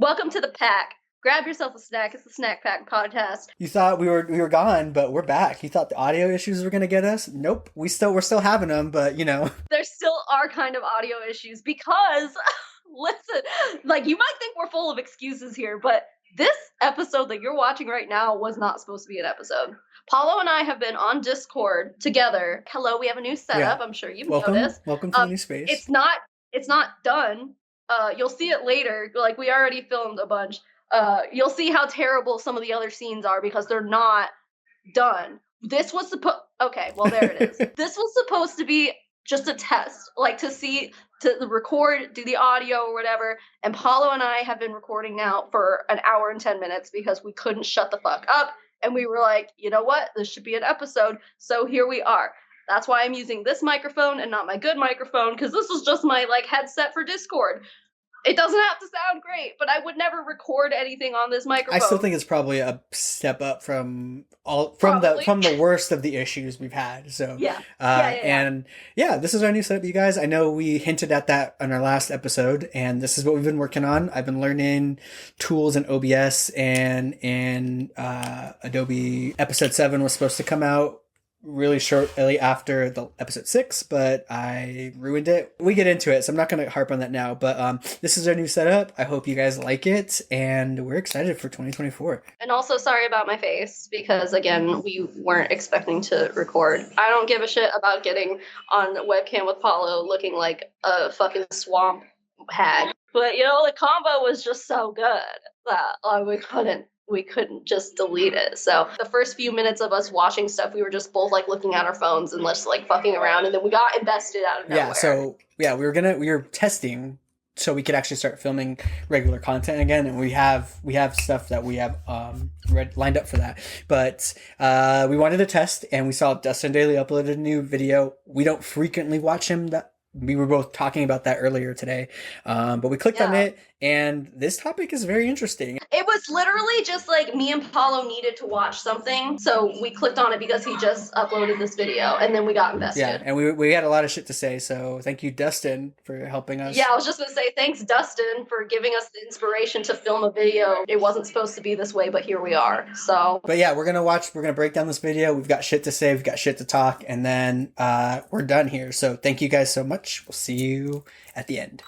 Welcome to the pack. Grab yourself a snack. It's the Snack Pack podcast. You thought we were gone, but we're back. You thought the audio issues were gonna get us? Nope. We're still having them, but you know. There still are kind of audio issues because, listen, like you might think we're full of excuses here, but this episode that you're watching right now was not supposed to be an episode. Palo and I have been on Discord together. Hello, we have a new setup. Yeah. I'm sure you've noticed. Welcome to the new space. It's not done. You'll see it later. Like we already filmed a bunch. You'll see how terrible some of the other scenes are because they're not done. This was okay, well there it is. This was supposed to be just a test, like to record, do the audio or whatever. And Palo and I have been recording now for an hour and 10 minutes because we couldn't shut the fuck up. And we were like, you know what? This should be an episode. So here we are. That's why I'm using this microphone and not my good microphone, because this is just my headset for Discord. It doesn't have to sound great, but I would never record anything on this microphone. I still think it's probably a step up from the worst of the issues we've had. So yeah. And this is our new setup, you guys. I know we hinted at that on our last episode, and this is what we've been working on. I've been learning tools in OBS and in Adobe. Episode 7 was supposed to come out really shortly after the episode 6, but I ruined it. We get into it, so I'm not going to harp on that now, but this is our new setup. I hope you guys like it, and we're excited for 2024. And also sorry about my face, because again, we weren't expecting to record. I don't give a shit about getting on the webcam with Palo looking like a fucking swamp hag, but the combo was just so good that we couldn't just delete it. So the first few minutes of us watching stuff, we were just both looking at our phones and just fucking around, and then we got invested out of nowhere. We were testing so we could actually start filming regular content again, and we have stuff that we have lined up for that. But we wanted to test, and we saw Dustin Dailey uploaded a new video. We don't frequently watch him. We were both talking about that earlier today, but we clicked on it, and this topic is very interesting. It was literally just me and Palo needed to watch something, so we clicked on it because he just uploaded this video, and then we got invested. Yeah, and we had a lot of shit to say, so thank you, Dustin, for helping us. Yeah, I was just going to say thanks, Dustin, for giving us the inspiration to film a video. It wasn't supposed to be this way, but here we are, so. But yeah, we're going to break down this video. We've got shit to say, we've got shit to talk, and then we're done here. So thank you guys so much. We'll see you at the end.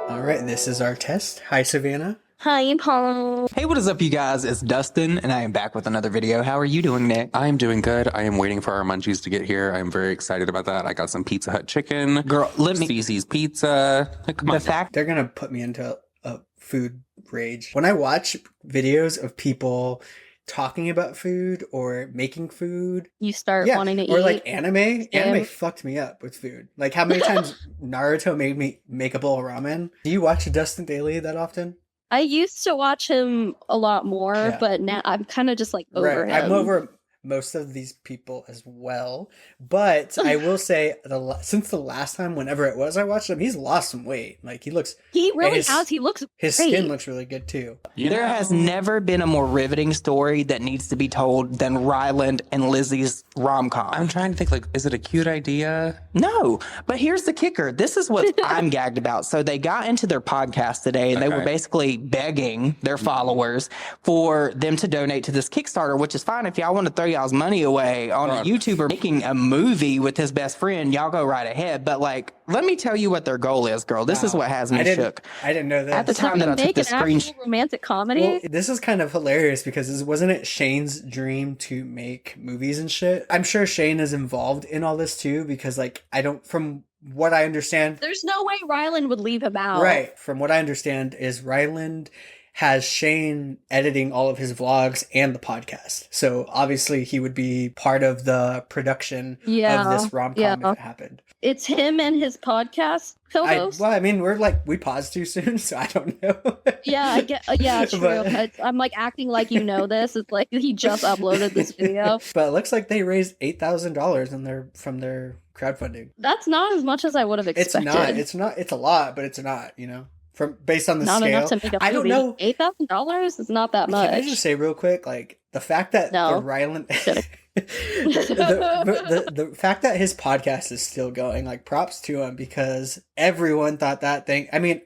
All right, this is our test. Hi, Savannah. Hi, Palo. Hey, what is up, you guys? It's Dustin, and I am back with another video. How are you doing, Nick? I am doing good. I am waiting for our munchies to get here. I am very excited about that. I got some Pizza Hut chicken. Girl, let me... Cece's Pizza. Come on. They're going to put me into a food rage. When I watch videos of people talking about food or making food, you start wanting to eat. Or anime fucked me up with food. How many times Naruto made me make a bowl of ramen. Do you watch Dustin Dailey that often? I used to watch him a lot more, but now I'm kind of just over him. I'm over most of these people as well, but I will say since the last time, whenever it was I watched him, he's lost some weight. He really has. He looks his great. Skin looks really good too. There has never been a more riveting story that needs to be told than Ryland and Lizzie's rom-com. I'm trying to think, is it a cute idea? No, but here's the kicker. This is what I'm gagged about. So they got into their podcast today, and they were basically begging their followers for them to donate to this Kickstarter, which is fine. If y'all want to throw y'all's money away on a YouTuber making a movie with his best friend, y'all go right ahead. But let me tell you what their goal is, girl. This is what has me shook. I didn't know that. At the time that I took the screenshot. Romantic comedy? Well, this is kind of hilarious because wasn't it Shane's dream to make movies and shit? I'm sure Shane is involved in all this too, because from what I understand, there's no way Ryland would leave him out. Right. From what I understand is Ryland has Shane editing all of his vlogs and the podcast. So obviously he would be part of the production of this rom-com if it happened. It's him and his podcast co-host. We paused too soon, so I don't know. I get. True. I'm acting like this. It's he just uploaded this video. But it looks like they raised $8,000 from their crowdfunding. That's not as much as I would have expected. It's not. It's a lot, but it's not. Based on the not scale, enough to make a movie. I don't know. $8,000 is not that much. Can I just say real quick, the fact that the Ryland, the fact that his podcast is still going, props to him, because everyone thought that thing. I mean,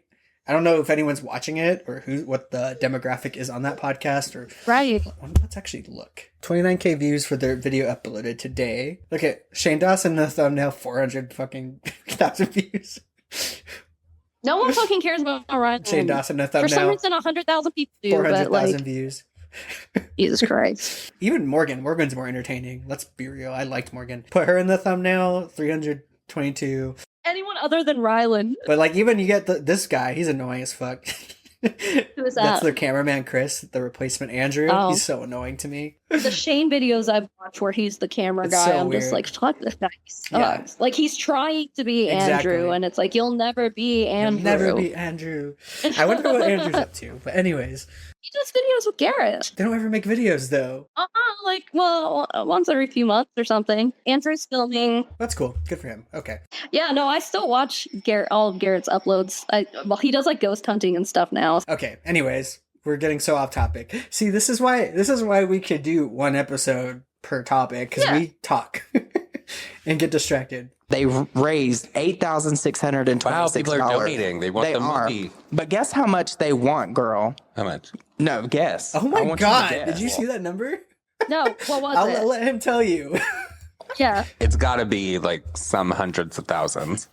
I don't know if anyone's watching it or what the demographic is on that podcast or Right. Let's actually look. 29K views for their video uploaded today. Look at Shane Dawson in the thumbnail, 400 fucking thousand views. No one fucking cares about Ryland. Shane Dawson in the thumbnail. For some reason, 100,000 people do, but 400,000 like, views. Jesus Christ. Even Morgan's more entertaining. Let's be real. I liked Morgan. Put her in the thumbnail, 322. Anyone other than Ryland. But like, even you get this guy, he's annoying as fuck. Who is that? That's their cameraman, Chris, the replacement Andrew. Oh. He's so annoying to me. The Shane videos I've watched where he's the camera It's guy, so I'm weird. just like, fuck this guy. Yeah. Sucks. Like, he's trying to be Exactly. Andrew, and it's like, you'll never be Andrew. You'll never be Andrew. I wonder what Andrew's up to. But anyways, He does videos with Garrett. they don't ever make videos though. Like, well, once every few months or something. Andrew's filming. That's cool. Good for him. Okay. Yeah, no, I still watch all of Garrett's uploads. Well, he does like ghost hunting and stuff now. Okay. Anyways, we're getting so off topic. See, this is why we could do one episode per topic because Yeah. we talk and get distracted. They raised $8,626. Wow, people are donating. They want the movie. But guess how much they want, girl? How much? No, guess. Oh I my want you to god! guess. Did you see that number? No, what was I'll it? let him tell you. Yeah. It's got to be like some hundreds of thousands.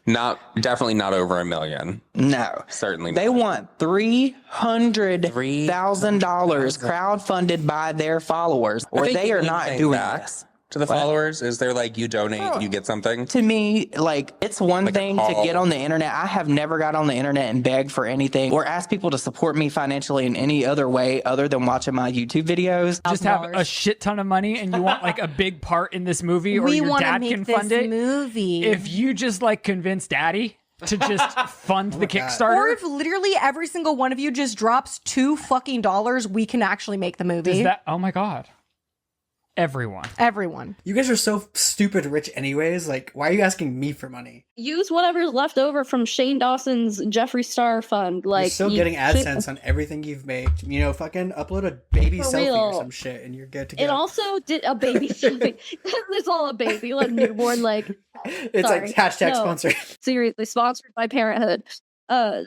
Definitely not over $1 million. No. Certainly They not. want $300,000 crowdfunded by their followers, I or think they you are need not things doing back this. to the What? followers. Is there like you donate, you get something? To me, like, it's one Like a thing to call. get on the internet. I have never got on the internet and begged for anything or asked people to support me financially in any other way other than watching my YouTube videos. Just have a $1,000. shit ton of money and you want like a big part in this movie, or We your want to dad make can this fund it. movie. If you just like convince daddy to just fund the God. Kickstarter, or if literally every single one of you just drops $2 we can actually make the movie. does that? Oh my god, everyone. Everyone. You guys are so stupid rich anyways. Like, why are you asking me for money? Use whatever's left over from Shane Dawson's Jeffree Star fund. Like, You're still you getting should- AdSense on everything you've made. You know, fucking upload a baby For selfie or real. some shit and you're good to go. It also did a baby selfie. It's all a baby, like newborn, like It's sorry. like hashtag No. sponsored. seriously sponsored by Parenthood.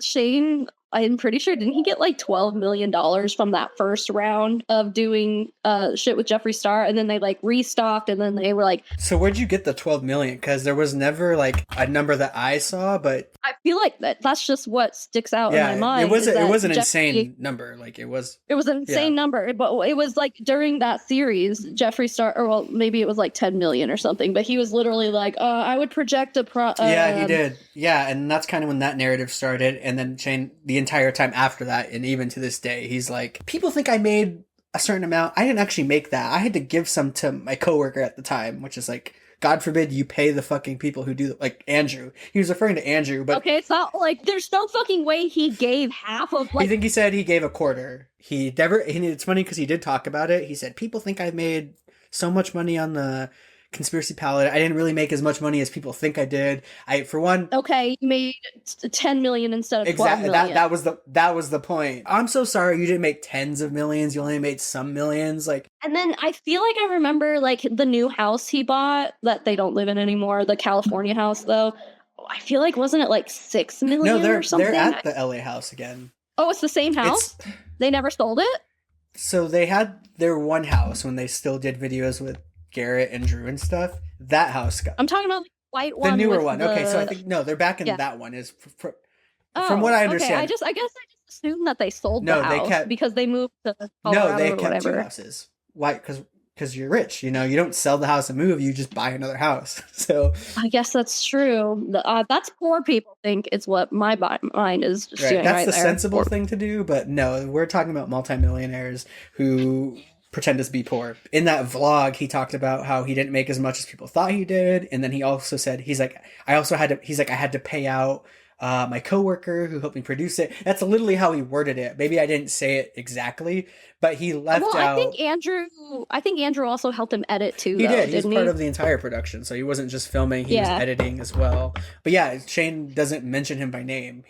Shane, I'm pretty sure, didn't he get like $12 million from that first round of doing shit with Jeffree Star, and then they like restocked, and then they were like, So where'd you get the 12 million? Because there was never like a number that I saw, but I feel like that's just what sticks out yeah, in my mind. it was is that an Jeffree- insane number. Like it was. It was an insane number, but it was like during that series, Jeffree Star, or well, maybe it was like 10 million or something, but he was literally like, I would project a Yeah, he did. Yeah, and that's kind of when that narrative started. And then Shane, the entire time after that, and even to this day, he's like, people think I made a certain amount. I didn't actually make that. I had to give some to my coworker at the time, which is like, God forbid you pay the fucking people who do like Andrew. He was referring to Andrew, but Okay, it's not like there's no fucking way he gave half of I like. think he said he gave a quarter. He never. It's funny because he did talk about it. He said people think I made so much money on the conspiracy palette. I didn't really make as much money as people think I did. For one, Okay, you made 10 million instead of 12 exactly million. that was the point. I'm so sorry you didn't make tens of millions. You only made some millions. Like And then I feel like I remember like the new house he bought that they don't live in anymore, the California house though. I feel like wasn't it like 6 million no, or something? they're at the LA house again. Oh, it's the same house? They never sold it? So they had their one house when they still did videos with Garrett and Drew and stuff. That house got I'm talking about the white one. the newer with one. Okay, so I think no, they're back in Yeah. that one. Is from Oh, what I okay, understand. I guess I just assumed that they sold No, the they house kept- because they moved to Colorado No, they or kept two whatever. houses. Why? Because you're rich. You know, you don't sell the house and move. You just buy another house. So I guess that's true. That's poor people think it's what my mind is just doing that's right the there. sensible thing to do. But no, we're talking about multimillionaires who pretend to be poor. In that vlog, he talked about how he didn't make as much as people thought he did, and then he also said I had to pay out my coworker who helped me produce it. That's literally how he worded it. Maybe I didn't say it exactly, but he left Well, out. I think Andrew also helped him edit too. He though, did. He's didn't part he? of the entire production, so he wasn't just filming; he Yeah. was editing as well. But yeah, Shane doesn't mention him by name.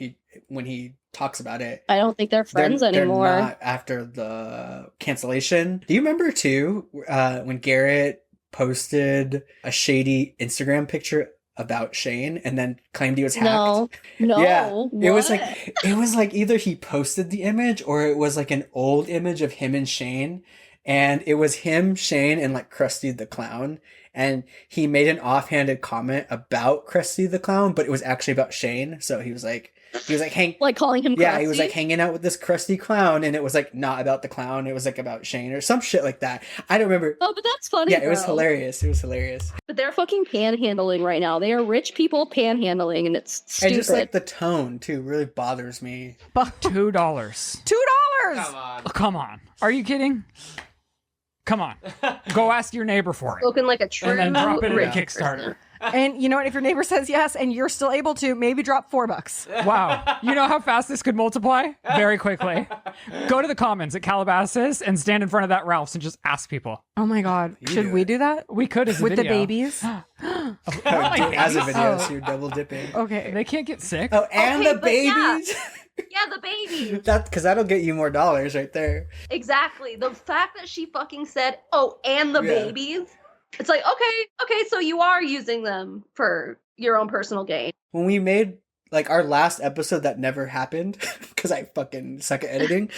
When he talks about it, I don't think they're friends anymore. They're not after the cancellation. Do you remember too when Garrett posted a shady Instagram picture about Shane and then claimed he was hacked. No. Yeah, it was What? like either he posted the image or it was like an old image of him and Shane, and it was him, Shane, and like Krusty the Clown, and he made an offhanded comment about Krusty the Clown, but it was actually about Shane. So he was like calling him yeah, Krusty? he was like hanging out with this Krusty Clown, and it was like not about the clown, it was like about Shane or some shit like that. I don't remember. Oh, but that's funny. Yeah, it was though. hilarious. It was hilarious. But they're fucking panhandling right now. They are rich people panhandling, and it's stupid. I just like the tone too. Really bothers me. $2. $2. Come on. Are you kidding? Come on. Go ask your neighbor for it. Spoken like a true And then drop it in a rich Kickstarter. person. And you know what? If your neighbor says yes and you're still able to, maybe drop $4. Wow. You know how fast this could multiply? Very quickly. Go to the Commons at Calabasas and stand in front of that Ralph's and just ask people. Oh my God. Should we do that? We could as a With video. the babies? As a video, so you're double dipping. Okay. They can't get sick. Oh, and Okay, the but yeah. babies. Yeah, the baby. Because that'll get you more dollars right there. Exactly. The fact that she fucking said, "Oh, and the Yeah. babies," it's like, okay, so you are using them for your own personal gain. When we made like our last episode that never happened because I fucking suck at editing,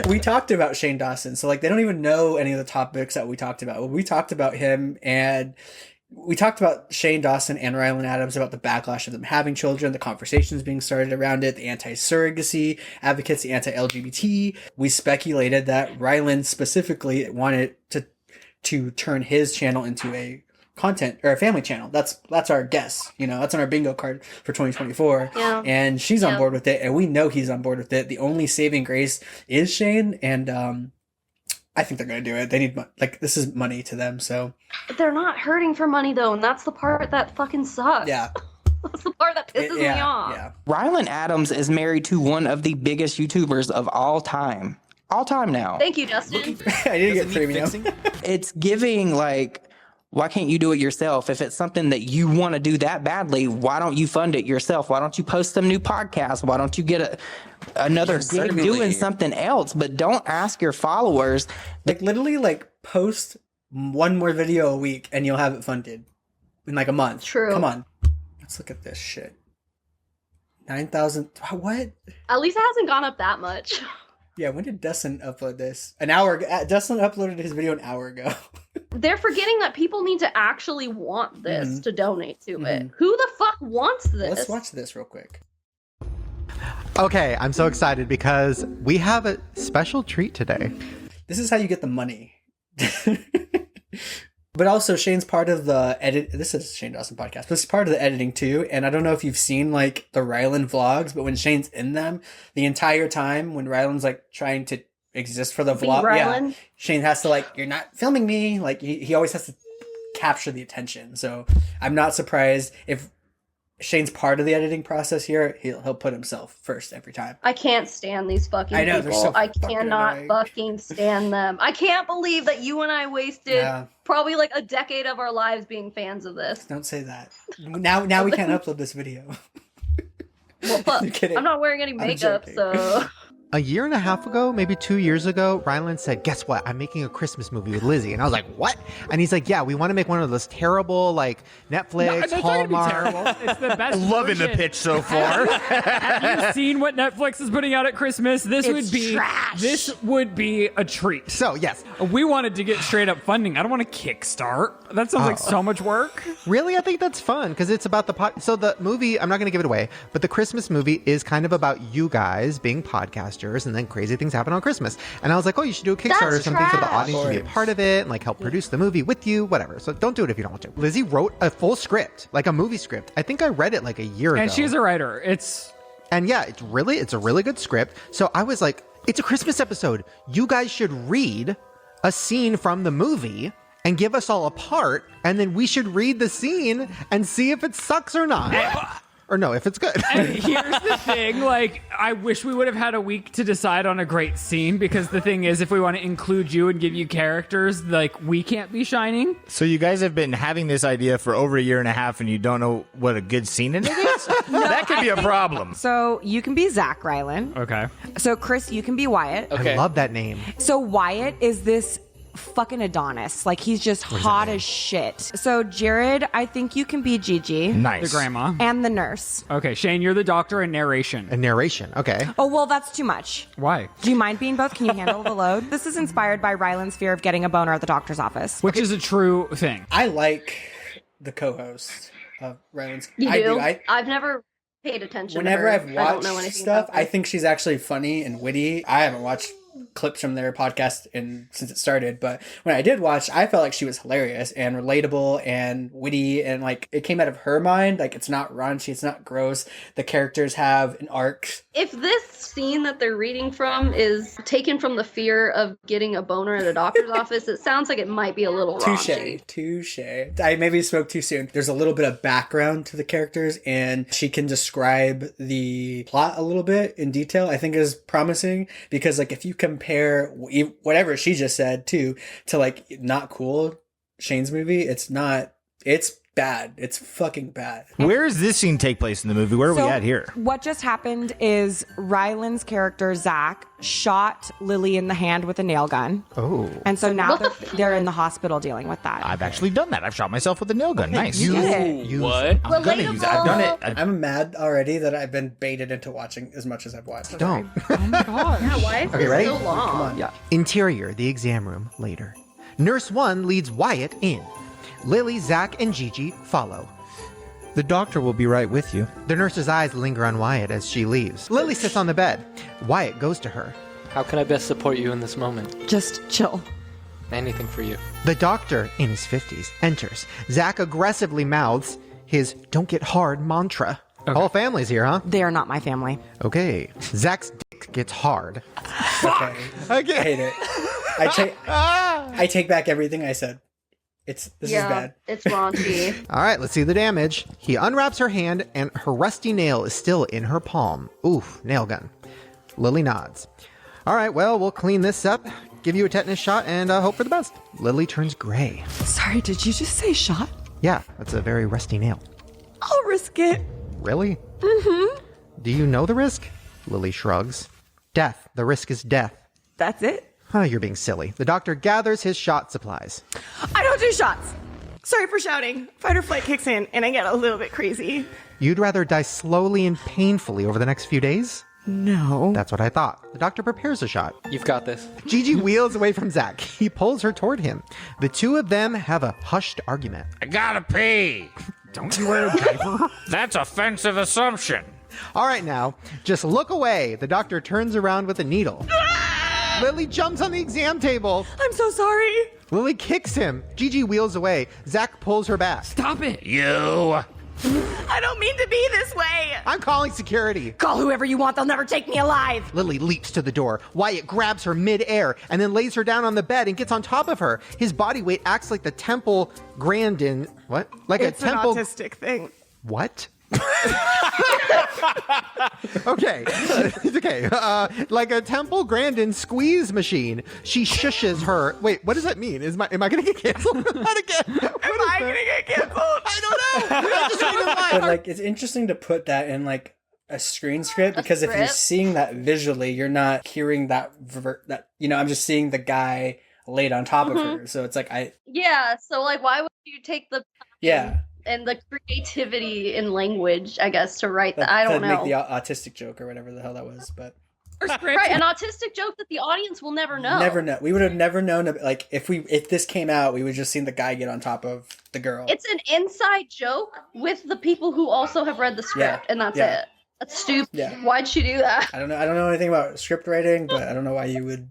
we talked about Shane Dawson. So like they don't even know any of the topics that we talked about. Well, we talked about him, and we talked about Shane Dawson and Ryland Adams about the backlash of them having children, the conversations being started around it, the anti-surrogacy advocates, the anti-LGBT. We speculated that Ryland specifically wanted to turn his channel into a content or a family channel. That's our guess. You know, that's on our bingo card for 2024. Yeah. And she's on board with it, and we know he's on board with it. The only saving grace is Shane, and I think they're gonna do it. They need this is money to them, so But they're not hurting for money though, and that's the part that fucking sucks. yeah. That's the part that pisses me off. Yeah. Ryland Adams is married to one of the biggest YouTubers of all time. All time now. Thank you, Justin. I didn't get premium. It's giving like, why can't you do it yourself? If it's something that you want to do that badly, why don't you fund it yourself? Why don't you post some new podcasts? Why don't you get another gig certainly. doing something else? But don't ask your followers. Like literally post one more video a week and you'll have it funded in like a month. True. Come on. Let's look at this shit. 9,000. What? At least it hasn't gone up that much. Yeah, when did Dustin upload this? An hour ago. Dustin uploaded his video an hour ago. They're forgetting that people need to actually want this to donate to it. Who the fuck wants this? Let's watch this real quick. Okay, I'm so excited because we have a special treat today. This is how you get the money. But also Shane's part of the edit. This is Shane Dawson podcast, but it's part of the editing too. And I don't know if you've seen like the Ryland vlogs, but when Shane's in them, the entire time when Ryland's like trying to exist for the vlog, Ryland? Shane has to like, you're not filming me. Like he always has to capture the attention. So I'm not surprised if Shane's part of the editing process here. He'll put himself first every time. I can't stand these fucking I know, they're people. so I fucking cannot annoying. fucking stand them. I can't believe that you and I wasted probably like a decade of our lives being fans of this. Don't say that. Now we can't upload this video. Well, fuck, You're kidding. I'm not wearing any makeup, joking. so A year and a half ago, maybe 2 years ago, Ryland said, guess what? I'm making a Christmas movie with Lizzie. And I was like, what? And he's like, yeah, we want to make one of those terrible, like, Netflix, It's not gonna be Hallmark. terrible. It's the best. Loving the version. pitch so far. Have you seen what Netflix is putting out at Christmas? This It's would be trash. This would be a treat. So, yes. We wanted to get straight up funding. I don't want to kickstart. That sounds like so much work. Really? I think that's fun because it's about so the movie, I'm not going to give it away, but the Christmas movie is kind of about you guys being podcasters and then crazy things happen on Christmas. And I was like, oh, you should do a Kickstarter or That's something for the trash. audience to be a part of it and like help produce the movie with you, whatever. So don't do it if you don't want to. Lizzie wrote a full script, like a movie script. I think I read it like a year ago. And she's a writer. And yeah, it's a really good script. So I was like, it's a Christmas episode. You guys should read a scene from the movie and give us all a part, and then we should read the scene and see if it sucks or not. Or no, if it's good. And here's the thing, like, I wish we would have had a week to decide on a great scene, because the thing is, if we want to include you and give you characters, like, we can't be shining. So you guys have been having this idea for over a year and a half, and you don't know what a good scene in it is? That could be a problem. So you can be Zach Ryland. Okay. So Chris, you can be Wyatt. I love that name. So Wyatt is this fucking Adonis. Like, he's just hot as shit. So, Jared, I think you can be Gigi. Nice. The grandma. And the nurse. Okay, Shane, you're the doctor and narration. A narration. Okay. Oh, well, that's too much. Why? Do you mind being both? Can you handle the load? This is inspired by Ryland's fear of getting a boner at the doctor's office. Which is a true thing. I like the co-host of Ryland's. You I do? do. I've never paid attention Whenever to her. I've I don't watched know anything stuff, about her. I think she's actually funny and witty. I haven't watched clips from their podcast since it started, but when I did watch, I felt like she was hilarious and relatable and witty, and like it came out of her mind. Like, it's not raunchy, it's not gross. The characters have an arc. If this scene that they're reading from is taken from the fear of getting a boner at a doctor's office, it sounds like it might be a little raunchy. Touche. I maybe spoke too soon. There's a little bit of background to the characters, and she can describe the plot a little bit in detail. I think is promising, because like if you compare whatever she just said to like Not Cool, Shane's movie, it's bad. It's fucking bad. Where does this scene take place in the movie? Where are we at here? What just happened is Ryland's character, Zach, shot Lily in the hand with a nail gun. Oh. And so now they're in the hospital dealing with that. I've actually done that. I've shot myself with a nail gun. Nice. You did it. What? I'm gonna use it. I've done it. I'm mad already that I've been baited into watching as much as I've watched. Don't. Oh my gosh. Yeah, why is Okay, it ready? so long? Come on. Yeah. Interior, the exam room, later. Nurse 1 leads Wyatt in. Lily, Zach, and Gigi follow. The doctor will be right with you. The nurse's eyes linger on Wyatt as she leaves. Lily sits on the bed. Wyatt goes to her. How can I best support you in this moment? Just chill. Anything for you. The doctor, in his 50s, enters. Zach aggressively mouths his "don't get hard" mantra. Okay. All families here, huh? They are not my family. Okay. Zach's dick gets hard. Okay. I hate it. I take back everything I said. This is bad. It's raunchy. All right, let's see the damage. He unwraps her hand, and her rusty nail is still in her palm. Oof, nail gun. Lily nods. All right, well, we'll clean this up, give you a tetanus shot, and hope for the best. Lily turns gray. Sorry, did you just say shot? Yeah, that's a very rusty nail. I'll risk it. Really? Mm-hmm. Do you know the risk? Lily shrugs. Death. The risk is death. That's it? Oh, you're being silly. The doctor gathers his shot supplies. I don't do shots. Sorry for shouting. Fight or flight kicks in, and I get a little bit crazy. You'd rather die slowly and painfully over the next few days? No. That's what I thought. The doctor prepares a shot. You've got this. Gigi wheels away from Zach. He pulls her toward him. The two of them have a hushed argument. I gotta pee. Don't you wear a diaper? That's offensive assumption. All right, now, just look away. The doctor turns around with a needle. Lily jumps on the exam table. I'm so sorry. Lily kicks him. Gigi wheels away. Zach pulls her back. Stop it. You. I don't mean to be this way. I'm calling security. Call whoever you want. They'll never take me alive. Lily leaps to the door. Wyatt grabs her mid-air and then lays her down on the bed and gets on top of her. His body weight acts like the temple Grandin. What? Like It's a temple. an autistic thing. What? Okay. Okay. Like a Temple Grandin squeeze machine. She shushes her. Wait, what does that mean? Am I going to get canceled for that again? Am I going to get canceled? I don't know. I just read it But like, it's interesting to put that in like a screen script, because if you're script? seeing that visually, you're not hearing that I'm just seeing the guy laid on top of her. So it's like Yeah, so like why would you take the yeah. and the creativity in language, I guess, to write that? I don't to know. make the autistic joke or whatever the hell that was, but Right, an autistic joke that the audience will never know. never know. We would have never known. Like if this came out, we would just seen the guy get on top of the girl. It's an inside joke with the people who also have read the script, and that's it. That's stupid. Yeah. Why'd she do that? I don't know anything about script writing, but I don't know why you would.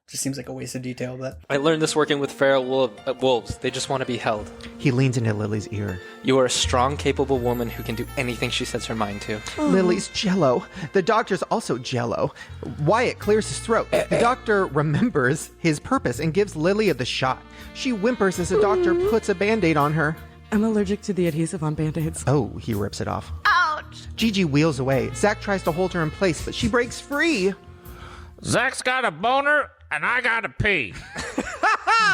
Just seems like a waste of detail, but I learned this working with feral wolves. They just want to be held. He leans into Lily's ear. You are a strong, capable woman who can do anything she sets her mind to. Lily's jello. The doctor's also jello. Wyatt clears his throat. The doctor remembers his purpose and gives Lily the shot. She whimpers as the doctor puts a Band-Aid on her. I'm allergic to the adhesive on Band-Aids. Oh, he rips it off. Ouch! Gigi wheels away. Zach tries to hold her in place, but she breaks free. Zach's got a boner, and I gotta pee.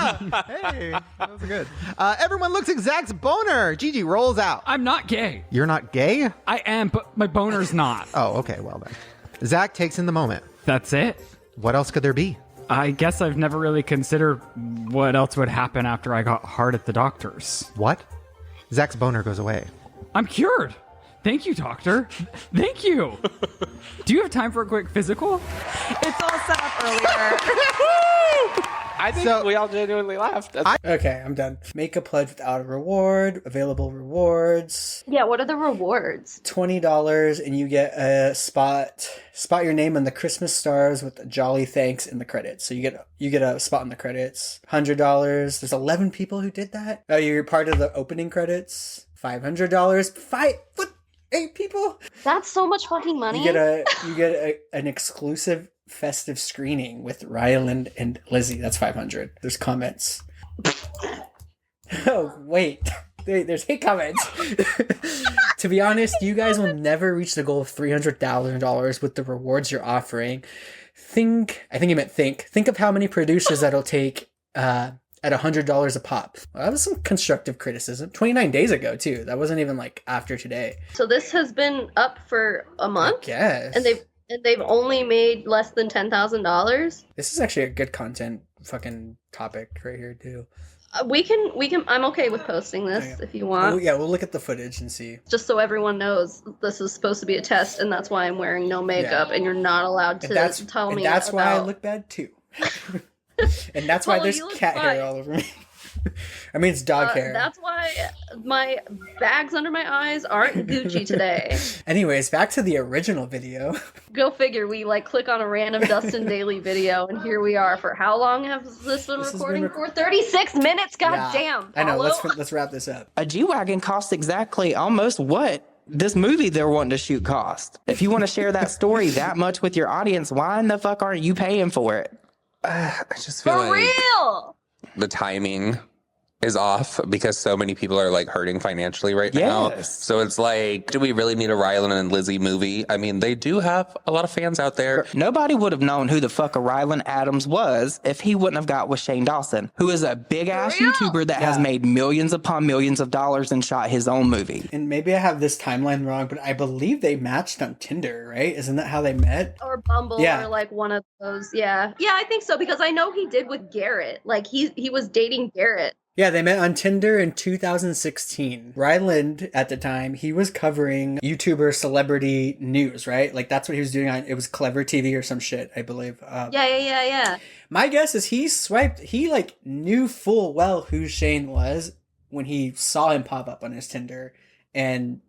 Hey, that was good. Everyone looks at Zach's boner. Gigi rolls out. I'm not gay. You're not gay? I am, but my boner's not. Oh, okay, well then. Zach takes in the moment. That's it? What else could there be? I guess I've never really considered what else would happen after I got hard at the doctor's. What? Zach's boner goes away. I'm cured. Thank you, doctor. Thank you. Do you have time for a quick physical? It's all set up earlier. I think we all genuinely laughed. Okay, I'm done. Make a pledge without a reward. Available rewards. Yeah, what are the rewards? $20 and you get a spot your name on the Christmas stars with a jolly thanks in the credits. So you get a spot in the credits. $100. There's 11 people who did that. Oh, you're part of the opening credits. $500. 8 people. That's so much fucking money. You get an exclusive festive screening with Ryland and Lizzie. That's $500. There's comments. Oh wait, there's 8 comments. To be honest, you guys will never reach the goal of $300,000 with the rewards you're offering. Think of how many producers that'll take at $100 a pop. Well, that was some constructive criticism. 29 days ago too. That wasn't even like after today. So this has been up for a month? Yes. And they've only made less than $10,000? This is actually a good content fucking topic right here too. We can I'm okay with posting this if you want. We'll look at the footage and see. Just so everyone knows this is supposed to be a test, and that's why I'm wearing no makeup, and you're not allowed to tell me. That's why I look bad too. And that's why there's cat hair all over me. I mean, it's dog hair. That's why my bags under my eyes aren't Gucci today. Anyways, back to the original video. Go figure. We click on a random Dustin Dailey video, and here we are. For how long has this been recording for? 36 minutes. God damn. I know. Let's wrap this up. A G-Wagon costs exactly almost what this movie they're wanting to shoot cost. If you want to share that story that much with your audience, why in the fuck aren't you paying for it? I just feel for real. The timing is off because so many people are like hurting financially right now. So it's like, do we really need a Ryland and Lizzie movie? I mean, they do have a lot of fans out there. Nobody would have known who the fuck a Ryland Adams was if he wouldn't have got with Shane Dawson, who is a big ass YouTuber that has made millions upon millions of dollars and shot his own movie. And maybe I have this timeline wrong, but I believe they matched on Tinder, right? Isn't that how they met? Or Bumble or like one of those. Yeah, I think so, because I know he did with Garrett. Like he was dating Garrett. Yeah, they met on Tinder in 2016. Ryland, at the time, he was covering YouTuber celebrity news, right? Like, that's what he was doing on, it was Clever TV or some shit, I believe. Yeah. My guess is he like knew full well who Shane was when he saw him pop up on his Tinder. And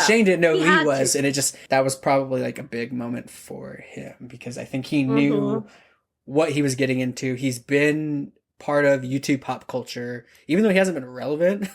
Shane didn't know who he was. And that was probably like a big moment for him, because I think he knew what he was getting into. He's been part of YouTube pop culture, even though he hasn't been relevant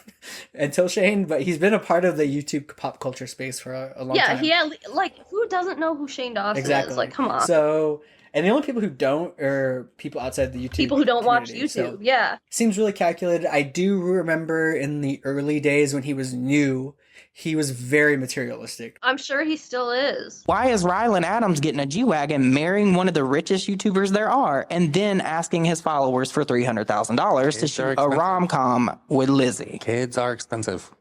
until Shane, but he's been a part of the YouTube pop culture space for a long time. Yeah, like, who doesn't know who Shane Dawson is? Like, come on. So, and the only people who don't are people outside the YouTube people who don't watch community. YouTube. So, seems really calculated. I do remember in the early days when he was new, he was very materialistic. I'm sure he still is. Why is Ryland Adams getting a G-Wagon, marrying one of the richest YouTubers there are, and then asking his followers for $300,000 to shoot a rom-com with Lizzie? Kids are expensive.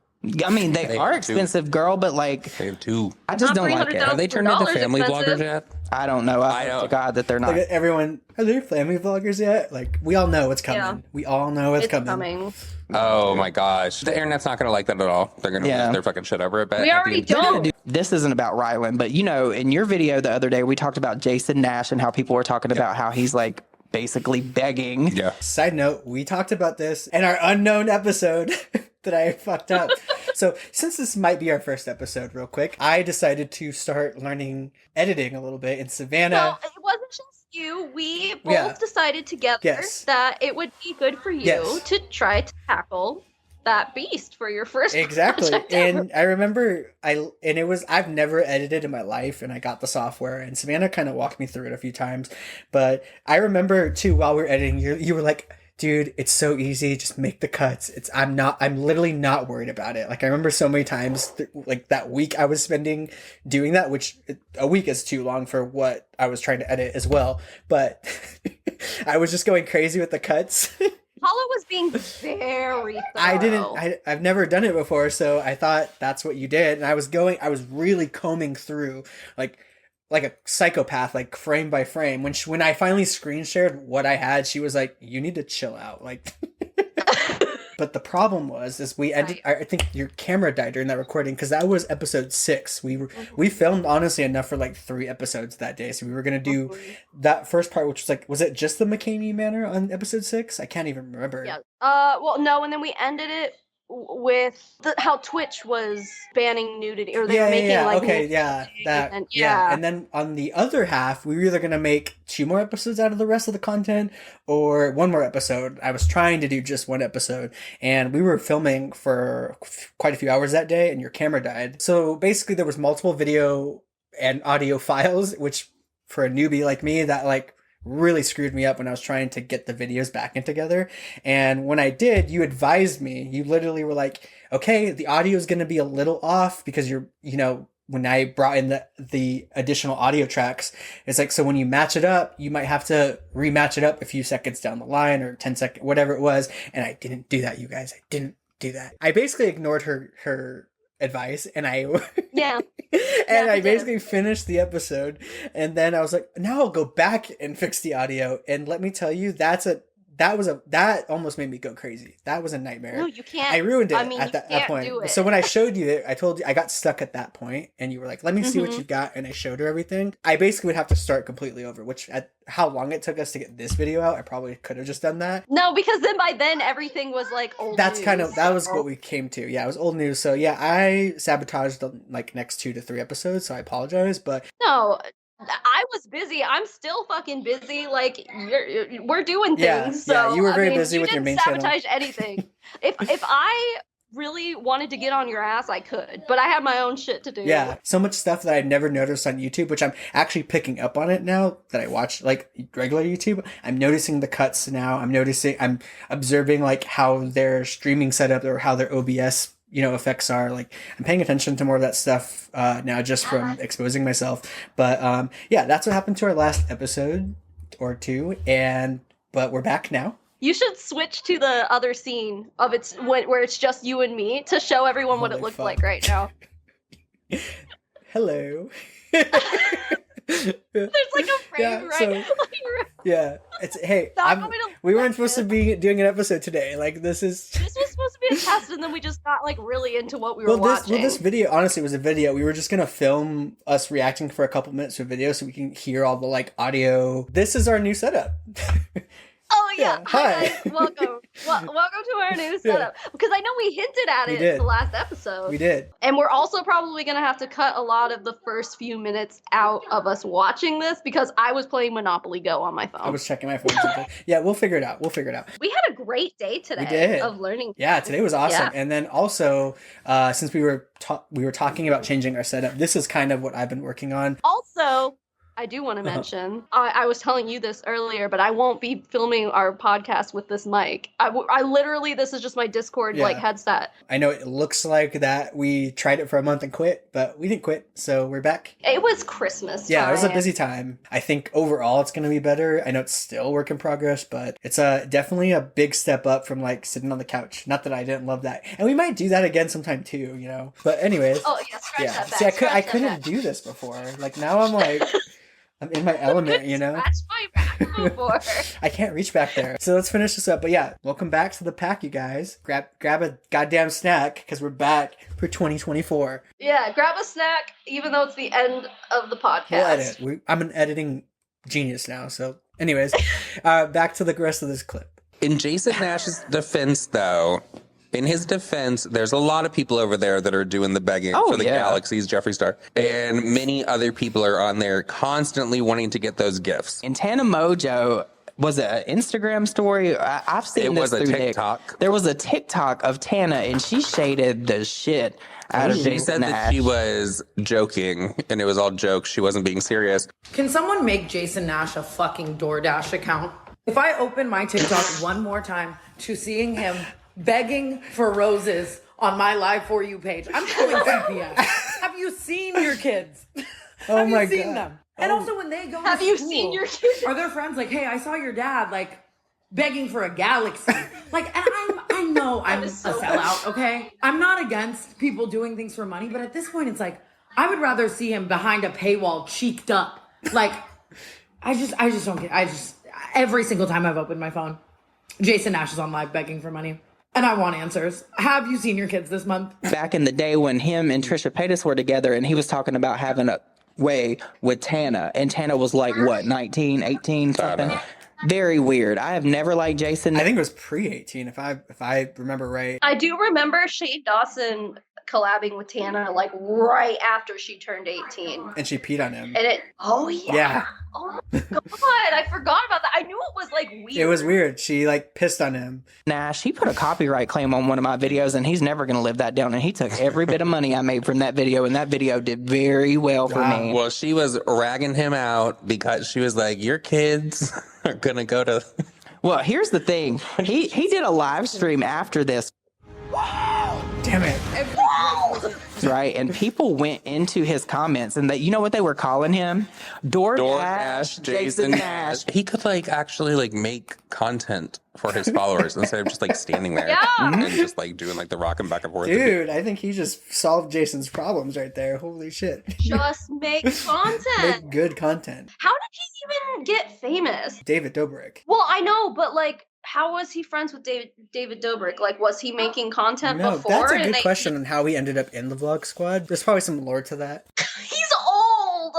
I mean, they are expensive, girl, but like, they have two. I just don't like it. Are they turned into family vloggers yet? I don't know. I hope to God that they're not. Like, everyone, are there family vloggers yet? Like, we all know what's coming. Yeah. We all know it's coming. Oh my gosh. The internet's not going to like that at all. They're going to lose their fucking shit over it. But we already don't. This isn't about Ryland, but in your video the other day, we talked about Jason Nash and how people were talking about how he's like basically begging. Yeah. Side note, we talked about this in our unknown episode that I fucked up. So since this might be our first episode, real quick, I decided to start learning editing a little bit in Savannah. Well, it wasn't just you. We both decided together that it would be good for you to try to tackle that beast for your first project ever. And I remember I've never edited in my life, and I got the software, and Savannah kind of walked me through it a few times. But I remember too, while we were editing, you were like, dude, it's so easy. Just make the cuts. I'm literally not worried about it. Like, I remember so many times, like that week I was spending doing that, which a week is too long for what I was trying to edit as well. But I was just going crazy with the cuts. Palo was being very thorough. I've never done it before, so I thought that's what you did. And I was really combing through, like, like a psychopath, like frame by frame. When I finally screen shared what I had, she was like, "You need to chill out." Like, but the problem is we ended. I think your camera died during that recording because that was episode 6. We filmed honestly enough for like 3 episodes that day, so we were gonna do that first part, which was like, was it just the McCamey Manor on episode 6? I can't even remember. Yeah. Well, no, and then we ended it with how Twitch was banning nudity, or they were making like and then on the other half we were either going to make 2 more episodes out of the rest of the content or 1 more episode. I was trying to do just 1 episode, and we were filming for quite a few hours that day, and your camera died. So basically there was multiple video and audio files, which for a newbie like me, that like really screwed me up when I was trying to get the videos back in together. And when I did, you advised me. You literally were like, okay, the audio is going to be a little off because when I brought in the additional audio tracks, it's like, so when you match it up, you might have to rematch it up a few seconds down the line or 10 seconds, whatever it was. And I didn't do that, you guys. I didn't do that. I basically ignored her advice, and I I basically finished the episode, and then I was like, now I'll go back and fix the audio. And let me tell you, that almost made me go crazy. That was a nightmare. No, you can't. I ruined it at that point. So when I showed you it, I told you I got stuck at that point, and you were like, let me see what you got, and I showed her everything. I basically would have to start completely over, which at how long it took us to get this video out, I probably could have just done that. No, because then by then everything was like old That's news. that was what we came to. Yeah, it was old news. So yeah, I sabotaged the like next 2 to 3 episodes, so I apologize, but no, I was busy. I'm still fucking busy. Like we're doing things. Yeah, so you were very busy with your main channel. You didn't sabotage anything. If I really wanted to get on your ass, I could, but I have my own shit to do. Yeah, so much stuff that I'd never noticed on YouTube, which I'm actually picking up on it now that I watch like regular YouTube. I'm noticing the cuts now. I'm observing like how their streaming setup or how their OBS effects are. Like, I'm paying attention to more of that stuff now just from exposing myself. But yeah, that's what happened to our last episode or 2, but we're back now. You should switch to the other scene of where it's just you and me to show everyone what it looks like right now. Hello. There's like a frame, right? Yeah, we weren't supposed to be doing an episode today. Like, this was supposed to be a test, and then we just got like really into what we were watching. This video honestly was a video. We were just gonna film us reacting for a couple minutes to a video so we can hear all the like audio. This is our new setup. Oh yeah, hi guys, welcome to our new setup. Because I know we hinted at it in the last episode. We did, and we're also probably gonna have to cut a lot of the first few minutes out of us watching this because I was playing Monopoly Go on my phone. I was checking my phone. Yeah, we'll figure it out. We had a great day today of learning. Yeah, today was awesome. Yeah. And then also, since we were talking about changing our setup, this is kind of what I've been working on. Also, I do want to mention, I was telling you this earlier, but I won't be filming our podcast with this mic. I literally, this is just my Discord headset. I know it looks like that we tried it for a month and quit, but we didn't quit, so we're back. It was Christmas time. Yeah, it was a busy time. I think overall it's going to be better. I know it's still work in progress, but it's definitely a big step up from like sitting on the couch. Not that I didn't love that. And we might do that again sometime too, But anyways. Oh, yeah, scratch that back. See, I couldn't do this before. Like, now I'm like... I'm in my element, Scratch my back before. I can't reach back there. So let's finish this up. But yeah, welcome back to the pack, you guys. Grab a goddamn snack because we're back for 2024. Yeah, grab a snack, even though it's the end of the podcast. We'll edit. I'm an editing genius now. So, anyways, back to the rest of this clip. In Jason Nash's defense, though. In his defense, there's a lot of people over there that are doing the begging for the Galaxy's Jeffree Star. And many other people are on there constantly wanting to get those gifts. And Tana Mongeau, was it an Instagram story? I've seen this through TikTok. There was a TikTok of Tana, and she shaded the shit out of Jason Nash. She said that she was joking, and it was all jokes. She wasn't being serious. Can someone make Jason Nash a fucking DoorDash account? If I open my TikTok one more time to seeing him begging for roses on my Live For You page, I'm going CPS. Have you seen your kids? Have you seen them? And also when they go Have to you school, seen your kids? Are their friends like, hey, I saw your dad like begging for a galaxy? Like, and I know I'm a sellout, okay? I'm not against people doing things for money, but at this point it's like, I would rather see him behind a paywall, cheeked up. Like, I just don't get. Every single time I've opened my phone, Jason Nash is on live begging for money. And I want answers. Have you seen your kids this month? Back in the day when him and Trisha Paytas were together and he was talking about having a way with Tana, and Tana was like, what, 19, 18, something? Very weird. I have never liked Jason. I think it was pre-18, if I remember right. I do remember Shane Dawson collabing with Tana like right after she turned 18. And she peed on him. And oh yeah. Oh my god, I forgot about that. I knew it was like weird. It was weird. She like pissed on him. Nash, he put a copyright claim on one of my videos and he's never going to live that down. And he took every bit of money I made from that video, and that video did very well for me. Well, she was ragging him out because she was like, your kids are going to go to... Well, here's the thing. He did a live stream after this. Damn it. Right, and people went into his comments, and you know what they were calling him? DoorDash Jason Nash. He could like actually like make content for his followers instead of just like standing there and just like doing like the rocking back and forth. Dude, I think he just solved Jason's problems right there. Holy shit. Just make content. Make good content. How did he even get famous? David Dobrik. Well, I know, but like, how was he friends with David Dobrik? Like, was he making content before? That's a good question on how he ended up in the Vlog Squad. There's probably some lore to that. He's old.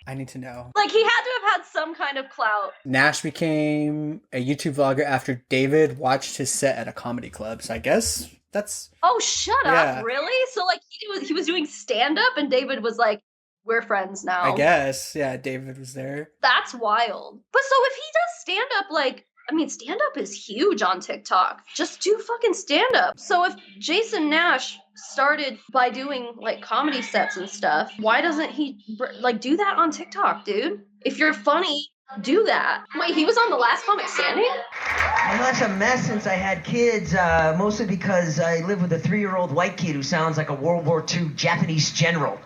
I need to know. Like, he had to have had some kind of clout. Nash became a YouTube vlogger after David watched his set at a comedy club. So I guess that's... Oh, shut up. Really? So, like, he was doing stand-up and David was like, we're friends now. I guess. Yeah, David was there. That's wild. But so if he does stand-up, like, I mean, stand-up is huge on TikTok. Just do fucking stand-up. So if Jason Nash started by doing, like, comedy sets and stuff, why doesn't he, like, do that on TikTok, dude? If you're funny, do that. Wait, he was on The Last Comic Standing? I know it's a mess since I had kids, mostly because I live with a 3-year-old white kid who sounds like a World War II Japanese general.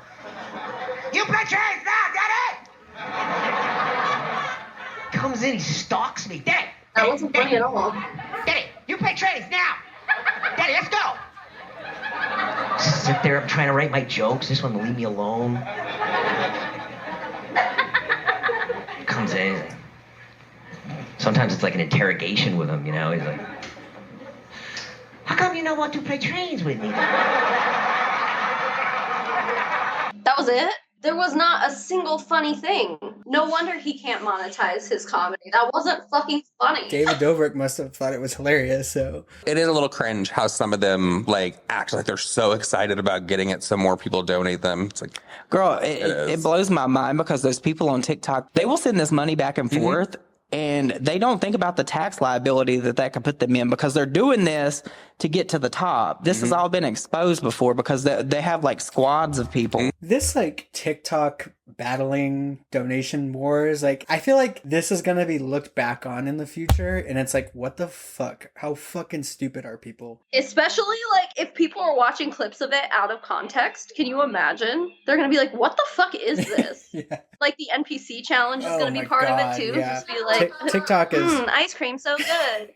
You put your hands down, Daddy! Comes in, he stalks me. Daddy! That wasn't funny at all. Daddy, you pay trades now! Daddy, let's go! Sit there, I'm trying to write my jokes. This one will leave me alone. Comes in. Sometimes it's like an interrogation with him, you know? He's like, how come you don't want to play trains with me? That was it? There was not a single funny thing. No wonder he can't monetize his comedy. That wasn't fucking funny. David Dobrik must have thought it was hilarious, so... It is a little cringe how some of them, like, act like they're so excited about getting it so more people donate them. It's like... Girl, it blows my mind because those people on TikTok, they will send this money back and forth, and they don't think about the tax liability that could put them in because they're doing this to get to the top. This has all been exposed before because they have like squads of people. This like TikTok battling donation wars, like I feel like this is going to be looked back on in the future and it's like, what the fuck? How fucking stupid are people? Especially like if people are watching clips of it out of context. Can you imagine? They're going to be like, what the fuck is this? Like the NPC challenge is going to be part of it too. Yeah. Just be like, TikTok is ice cream so good.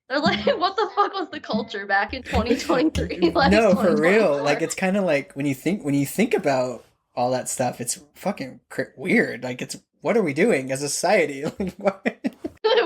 They're like, what the fuck was the culture back in 2023? Like, no, for real. Like, it's kind of like when you think about all that stuff, it's fucking weird. Like, it's what are we doing as a society?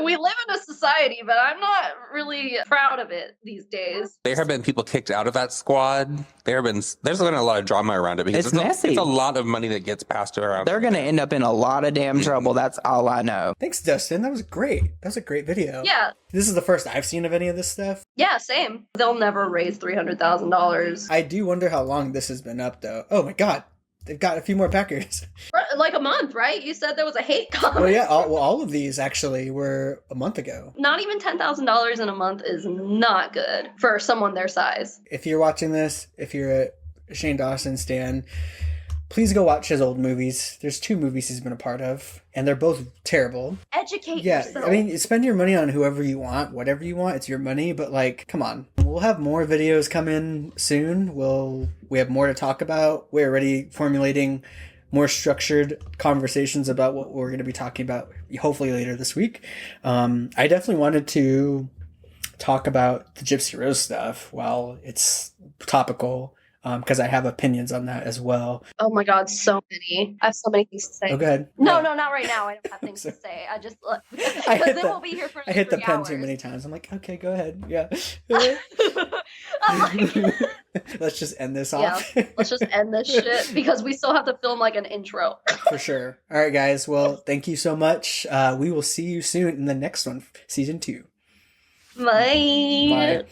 We live in a society, but I'm not really proud of it these days. There have been people kicked out of that squad. There's been a lot of drama around it because it's messy. It's a lot of money that gets passed around. They're going to end up in a lot of damn trouble. That's all I know. Thanks, Dustin. That was great. That was a great video. Yeah. This is the first I've seen of any of this stuff. Yeah, same. They'll never raise $300,000. I do wonder how long this has been up, though. Oh my god. They've got a few more packers. Like a month, right? You said there was a hate comment. Well, yeah. All of these actually were a month ago. Not even $10,000 in a month is not good for someone their size. If you're watching this, if you're a Shane Dawson stan, please go watch his old movies. There's 2 movies he's been a part of, and they're both terrible. Educate yourself. I mean, spend your money on whoever you want, whatever you want. It's your money, but like, come on. We'll have more videos come in soon. We have more to talk about. We're already formulating more structured conversations about what we're going to be talking about, hopefully later this week. I definitely wanted to talk about the Gypsy Rose stuff while it's topical. because I have opinions on that as well. Oh my God, so many. I have so many things to say. Oh, go ahead. No, not right now. I don't have things to say. I just because then we'll be here for. I hit the 3 pen hours. too many times. I'm like, okay, go ahead. Yeah. Let's just end this off. Yeah, let's just end this shit because we still have to film like an intro. For sure. All right, guys. Well, thank you so much. We will see you soon in the next one, season 2. Bye. Bye.